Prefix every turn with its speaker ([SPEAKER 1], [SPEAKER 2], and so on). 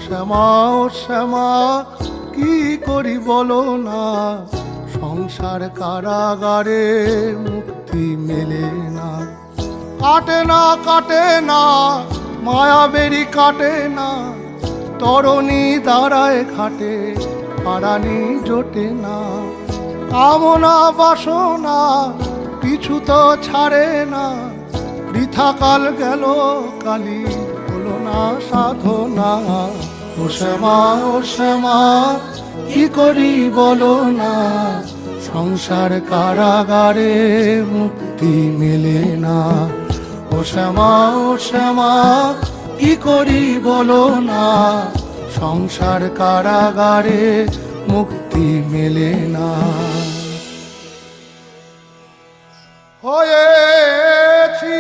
[SPEAKER 1] শ্যামা ও শ্যামা কি করি বলো না, সংসার কারাগারে মুক্তি মেলে না। কাটে না কাটে না মায়া বেরি কাটে না, তরণী দাঁড়ায় ঘাটে পারানি জোটে না। কামনা বাসনা পিছু তো ছাড়ে না, বৃথা কাল গেল কালি হলো না সাধনা। ও শ্যামা ও শ্যামা কি করি বলো না, সংসার কারাগারে মুক্তি মেলে না। ও শ্যামা ও শ্যামা কি করি বলো না, সংসার কারাগারে মুক্তি মেলে না। হয়েছি